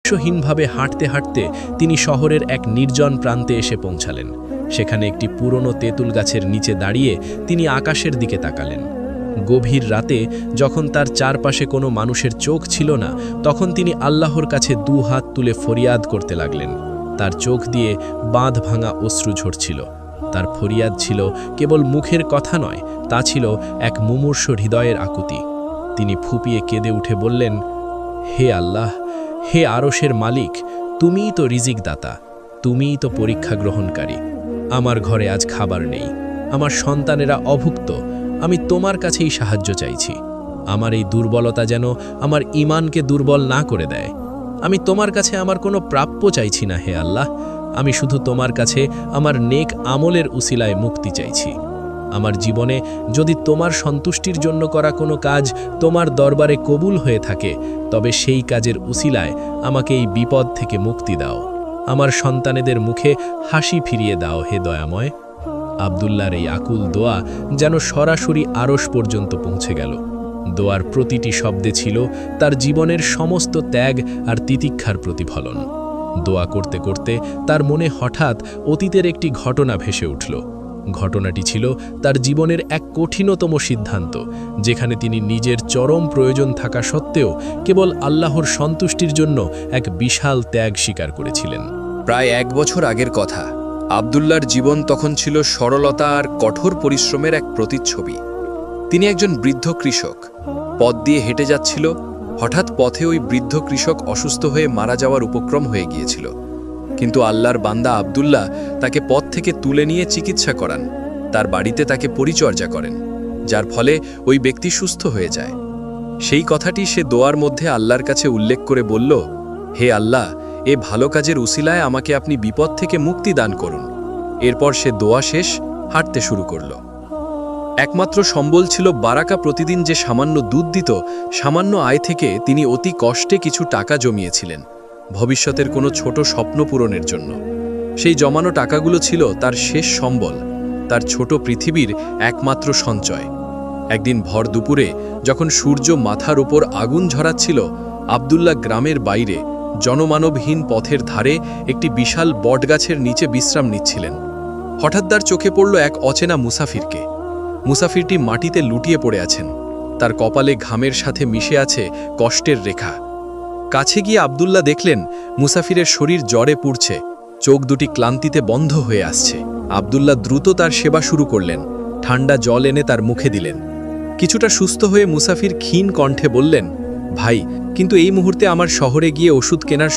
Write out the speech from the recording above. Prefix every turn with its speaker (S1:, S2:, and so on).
S1: উদ্দেশ্যহীনভাবে হাঁটতে হাঁটতে তিনি শহরের এক নির্জন প্রান্তে এসে পৌঁছালেন। সেখানে একটি পুরনো তেঁতুল গাছের নিচে দাঁড়িয়ে তিনি আকাশের দিকে তাকালেন। গভীর রাতে যখন তার চারপাশে কোনো মানুষের চোখ ছিল না, তখন তিনি আল্লাহর কাছে হাত তুলে ফরিয়াদ করতে লাগলেন। তার চোখ দিয়ে বাঁধ ভাঙা অশ্রু ঝরছিল। তার ফরিয়াদ ছিল কেবল মুখের কথা নয়, তা ছিল এক মুমূর্ষ হৃদয়ের আকুতি। তিনি ফুঁপিয়ে কেঁদে উঠে বললেন, হে আল্লাহ, হে আরশের মালিক, তুমিই তো রিজিক দাতা, তুমিই তো পরীক্ষা গ্রহণকারী। আমার ঘরে আজ খাবার নেই, আমার সন্তানেরা অভুক্ত, আমি তোমার কাছেই সাহায্য চাইছি। আমার এই দুর্বলতা যেন আমার ঈমানকে দুর্বল না করে দেয়। আমি তোমার কাছে আমার কোনো প্রাপ্য চাইছি না হে আল্লাহ, আমি শুধু তোমার কাছে আমার নেক আমলের উসিলায় মুক্তি চাইছি। আমার জীবনে যদি তোমার সন্তুষ্টির জন্য করা কোনো কাজ তোমার দরবারে কবুল হয়ে থাকে, তবে সেই কাজের উসিলায় আমাকে এই বিপদ থেকে মুক্তি দাও। আমার সন্তানেদের মুখে হাসি ফিরিয়ে দাও হে দয়াময়। আব্দুল্লাহর এই আকুল দোয়া যেন সরাসরি আরশ পর্যন্ত পৌঁছে গেল। দোয়ার প্রতিটি শব্দে ছিল তার জীবনের সমস্ত ত্যাগ আর তিতিক্ষার প্রতিফলন। দোয়া করতে করতে তার মনে হঠাৎ অতীতের একটি ঘটনা ভেসে উঠল। ঘটনাটি ছিল তার জীবনের এক কঠিনতম সিদ্ধান্ত, যেখানে তিনি নিজের চরম প্রয়োজন থাকা সত্ত্বেও কেবল আল্লাহর সন্তুষ্টির জন্য এক বিশাল ত্যাগ স্বীকার করেছিলেন।
S2: প্রায় 1 বছর আগের কথা। আব্দুল্লাহর জীবন তখন ছিল সরলতা আর কঠোর পরিশ্রমের এক প্রতিচ্ছবি। তিনি একজন বৃদ্ধ কৃষক, পথ দিয়ে হেঁটে যাচ্ছিল। হঠাৎ পথে ওই বৃদ্ধ কৃষক অসুস্থ হয়ে মারা যাওয়ার উপক্রম হয়ে গিয়েছিল। কিন্তু আল্লাহর বান্দা আব্দুল্লাহ তাকে পথ থেকে তুলে নিয়ে চিকিৎসা করান, তার বাড়িতে তাকে পরিচর্যা করেন, যার ফলে ওই ব্যক্তি সুস্থ হয়ে যায়। সেই কথাটি সে দোয়ার মধ্যে আল্লাহর কাছে উল্লেখ করে বলল, হে আল্লাহ, এ ভালো কাজের উসিলায় আমাকে আপনি বিপদ থেকে মুক্তি দান করুন। এরপর সে দোয়া শেষ, হাঁটতে শুরু করল। একমাত্র সম্বল ছিল বারাকা। প্রতিদিন যে সামান্য দুধ দিত, সামান্য আয় থেকে তিনি অতি কষ্টে কিছু টাকা জমিয়েছিলেন ভবিষ্যতের কোনো ছোট স্বপ্ন পূরণের জন্য। সেই জমানো টাকাগুলো ছিল তার শেষ সম্বল, তার ছোট পৃথিবীর একমাত্র সঞ্চয়। একদিন ভর দুপুরে যখন সূর্য মাথার উপর আগুন ঝরাচ্ছিল, আব্দুল্লাহ গ্রামের বাইরে জনমানবহীন পথের ধারে একটি বিশাল বটগাছের নিচে বিশ্রাম নিচ্ছিলেন। হঠাৎ তার চোখে পড়ল এক অচেনা মুসাফিরকে। মুসাফিরটি মাটিতে লুটিয়ে পড়ে আছেন, তার কপালে ঘামের সাথে মিশে আছে কষ্টের রেখা। কাছে গিয়ে আব্দুল্লাহ দেখলেন মুসাফিরের শরীর জ্বরে পুড়ছে, চোখ দুটি ক্লান্তিতে বন্ধ হয়ে আসছে। আব্দুল্লাহ দ্রুত তার সেবা শুরু করলেন, ঠান্ডা জল এনে তার মুখে দিলেন। কিছুটা সুস্থ হয়ে মুসাফির ক্ষীণ কণ্ঠে বললেন, ভাই, কিন্তু এই মুহূর্তে আমার শহরে গিয়ে ওষুধ কেনার